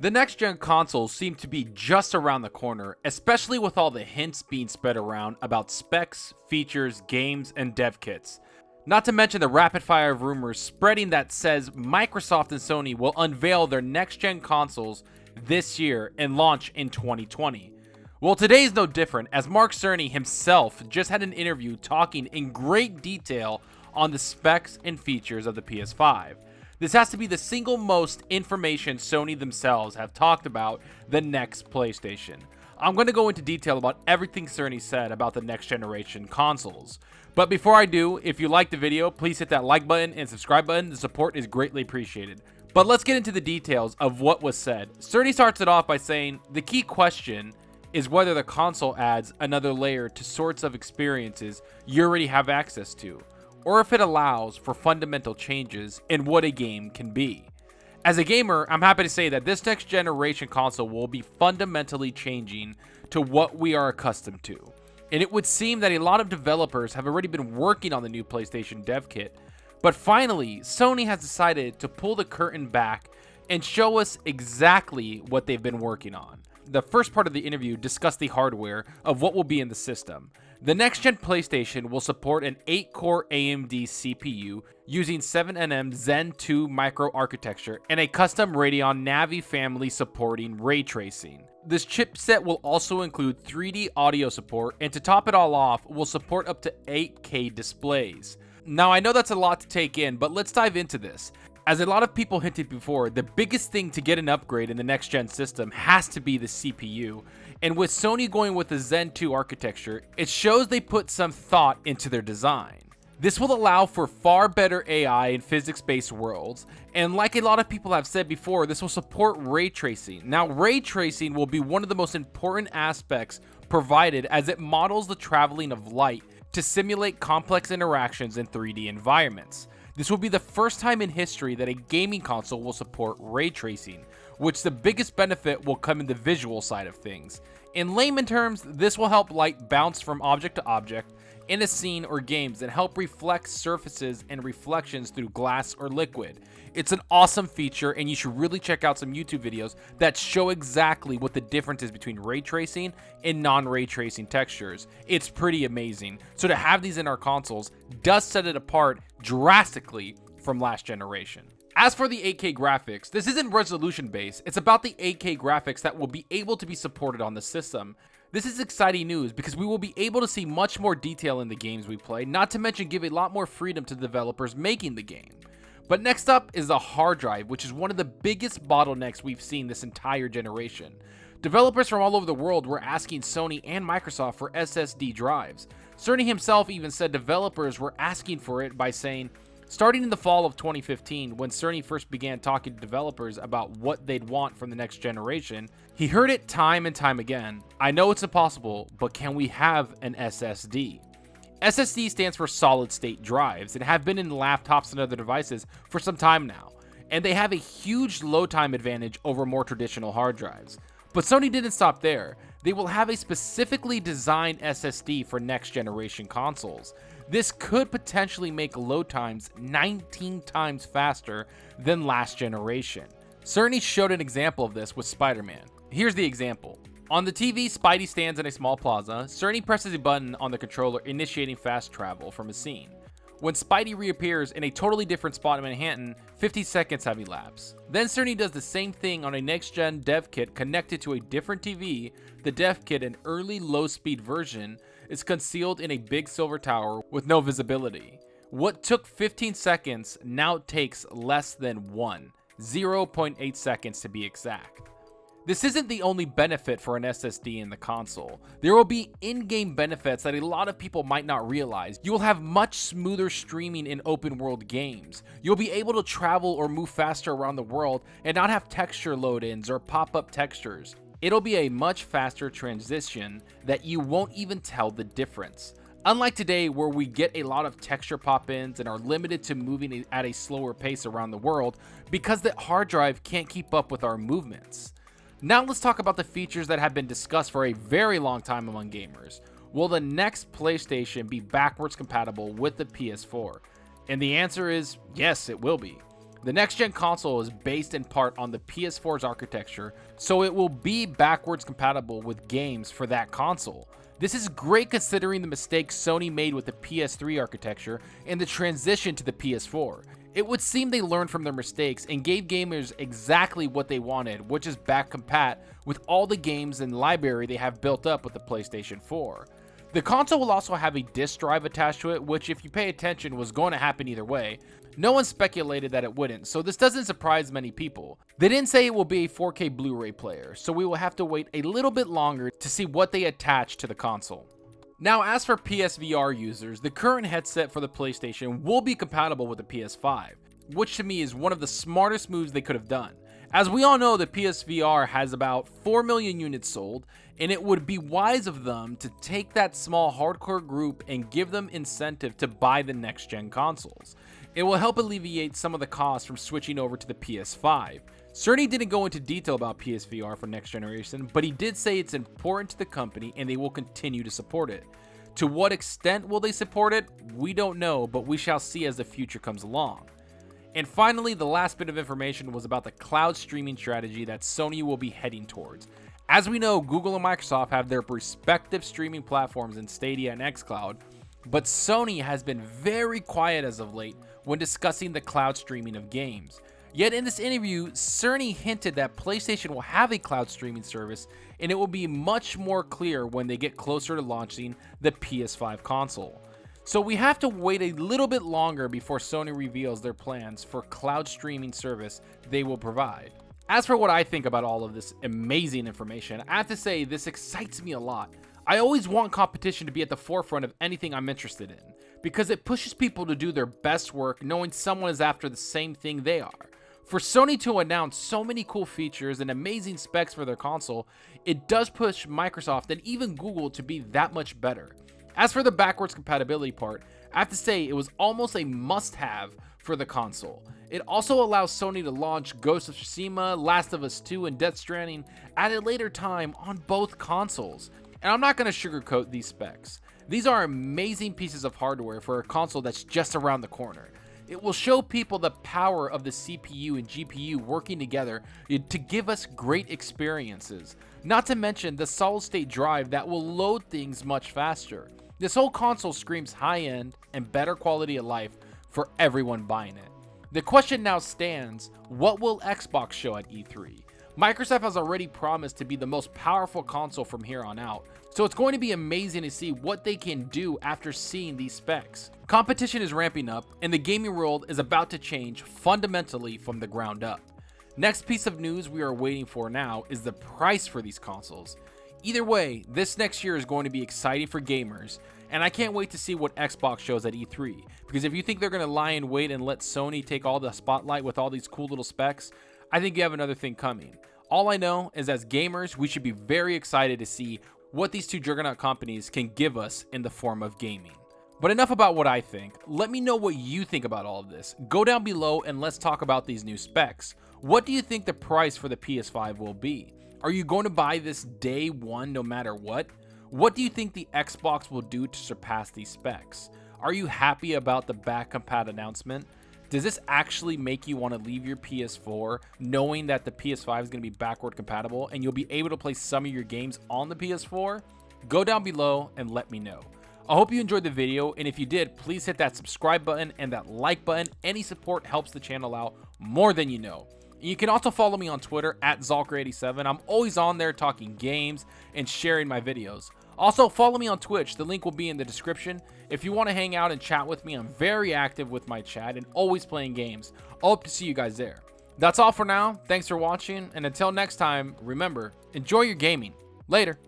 The next-gen consoles seem to be just around the corner, especially with all the hints being spread around about specs, features, games, and dev kits. Not to mention the rapid-fire of rumors spreading that says Microsoft and Sony will unveil their next-gen consoles this year and launch in 2020. Well, today is no different, as Mark Cerny himself just had an interview talking in great detail on the specs and features of the PS5. This has to be the single most information Sony themselves have talked about the next PlayStation. I'm going to go into detail about everything Cerny said about the next generation consoles. But before I do, if you liked the video, please hit that like button and subscribe button. The support is greatly appreciated. But let's get into the details of what was said. Cerny starts it off by saying, the key question is whether the console adds another layer to sorts of experiences you already have access to, or if it allows for fundamental changes in what a game can be. As a gamer, I'm happy to say that this next generation console will be fundamentally changing to what we are accustomed to. And it would seem that a lot of developers have already been working on the new PlayStation dev kit, but finally, Sony has decided to pull the curtain back and show us exactly what they've been working on. The first part of the interview discussed the hardware of what will be in the system. The next-gen PlayStation will support an 8-core AMD CPU using 7nm Zen 2 microarchitecture and a custom Radeon Navi family supporting ray tracing. This chipset will also include 3D audio support, and to top it all off, will support up to 8K displays. Now, I know that's a lot to take in, but let's dive into this. As a lot of people hinted before, the biggest thing to get an upgrade in the next-gen system has to be the CPU, and with Sony going with the Zen 2 architecture, it shows they put some thought into their design. This will allow for far better AI in physics-based worlds, and like a lot of people have said before, this will support ray tracing. Now, ray tracing will be one of the most important aspects provided as it models the traveling of light to simulate complex interactions in 3D environments. This will be the first time in history that a gaming console will support ray tracing, which the biggest benefit will come in the visual side of things. In layman terms, this will help light bounce from object to object in a scene or games and help reflect surfaces and reflections through glass or liquid. It's an awesome feature, and you should really check out some YouTube videos that show exactly what the difference is between ray tracing and non-ray tracing textures. It's pretty amazing. So to have these in our consoles does set it apart drastically from last generation. As for the 8K graphics, this isn't resolution based, it's about the 8K graphics that will be able to be supported on the system. This is exciting news because we will be able to see much more detail in the games we play, not to mention give a lot more freedom to developers making the game. But next up is the hard drive, which is one of the biggest bottlenecks we've seen this entire generation. Developers from all over the world were asking Sony and Microsoft for SSD drives. Cerny himself even said developers were asking for it by saying, starting in the fall of 2015, when Cerny first began talking to developers about what they'd want from the next generation, he heard it time and time again. I know it's impossible, but can we have an SSD? SSD stands for solid state drives and have been in laptops and other devices for some time now, and they have a huge load time advantage over more traditional hard drives. But Sony didn't stop there. They will have a specifically designed SSD for next generation consoles. This could potentially make load times 19 times faster than last generation. Cerny showed an example of this with Spider-Man. Here's the example. On the TV, Spidey stands in a small plaza. Cerny presses a button on the controller, initiating fast travel from a scene. When Spidey reappears in a totally different spot in Manhattan, 50 seconds have elapsed. Then Cerny does the same thing on a next-gen dev kit connected to a different TV. The dev kit, an early low-speed version, is concealed in a big silver tower with no visibility. What took 15 seconds now takes less than 0.8 seconds to be exact. This isn't the only benefit for an SSD in the console. There will be in-game benefits that a lot of people might not realize. You will have much smoother streaming in open world games. You'll be able to travel or move faster around the world and not have texture load-ins or pop-up textures. It'll be a much faster transition that you won't even tell the difference. Unlike today, where we get a lot of texture pop-ins and are limited to moving at a slower pace around the world because the hard drive can't keep up with our movements. Now let's talk about the features that have been discussed for a very long time among gamers. Will the next PlayStation be backwards compatible with the PS4? And the answer is yes, it will be. The next-gen console is based in part on the PS4's architecture, so it will be backwards compatible with games for that console. This is great considering the mistakes Sony made with the PS3 architecture and the transition to the PS4. It would seem they learned from their mistakes and gave gamers exactly what they wanted, which is back compat with all the games and library they have built up with the PlayStation 4. The console will also have a disc drive attached to it, which if you pay attention was going to happen either way. No one speculated that it wouldn't, so this doesn't surprise many people. They didn't say it will be a 4K Blu-ray player, so we will have to wait a little bit longer to see what they attach to the console. Now, as for PSVR users, the current headset for the PlayStation will be compatible with the PS5, which to me is one of the smartest moves they could have done. As we all know, the PSVR has about 4 million units sold, and it would be wise of them to take that small hardcore group and give them incentive to buy the next-gen consoles. It will help alleviate some of the costs from switching over to the PS5. Sony didn't go into detail about PSVR for next generation, but he did say it's important to the company and they will continue to support it. To what extent will they support it? We don't know, but we shall see as the future comes along. And finally, the last bit of information was about the cloud streaming strategy that Sony will be heading towards. As we know, Google and Microsoft have their respective streaming platforms in Stadia and xCloud, but Sony has been very quiet as of late when discussing the cloud streaming of games. Yet in this interview, Sony hinted that PlayStation will have a cloud streaming service, and it will be much more clear when they get closer to launching the PS5 console. So we have to wait a little bit longer before Sony reveals their plans for cloud streaming service they will provide. As for what I think about all of this amazing information, I have to say this excites me a lot. I always want competition to be at the forefront of anything I'm interested in, because it pushes people to do their best work knowing someone is after the same thing they are. For Sony to announce so many cool features and amazing specs for their console, it does push Microsoft and even Google to be that much better. As for the backwards compatibility part, I have to say it was almost a must-have for the console. It also allows Sony to launch Ghost of Tsushima, Last of Us 2, and Death Stranding at a later time on both consoles. And I'm not going to sugarcoat these specs. These are amazing pieces of hardware for a console that's just around the corner. It will show people the power of the CPU and GPU working together to give us great experiences. Not to mention the solid-state drive that will load things much faster. This whole console screams high-end and better quality of life for everyone buying it. The question now stands, what will Xbox show at E3? Microsoft has already promised to be the most powerful console from here on out, so it's going to be amazing to see what they can do after seeing these specs. Competition is ramping up, and the gaming world is about to change fundamentally from the ground up. Next piece of news we are waiting for now is the price for these consoles. Either way, this next year is going to be exciting for gamers, and I can't wait to see what Xbox shows at E3, because if you think they're going to lie in wait and let Sony take all the spotlight with all these cool little specs, I think you have another thing coming. All I know is as gamers, we should be very excited to see what these two juggernaut companies can give us in the form of gaming. But enough about what I think. Let me know what you think about all of this. Go down below and let's talk about these new specs. What do you think the price for the PS5 will be? Are you going to buy this day one no matter what? What do you think the Xbox will do to surpass these specs? Are you happy about the back compat announcement? Does this actually make you want to leave your PS4 knowing that the PS5 is going to be backward compatible and you'll be able to play some of your games on the PS4? Go down below and let me know. I hope you enjoyed the video, and if you did, please hit that subscribe button and that like button. Any support helps the channel out more than you know. You can also follow me on Twitter at Zalker87. I'm always on there talking games and sharing my videos. Also, follow me on Twitch. The link will be in the description. If you want to hang out and chat with me, I'm very active with my chat and always playing games. I hope to see you guys there. That's all for now. Thanks for watching, and until next time, remember, enjoy your gaming. Later.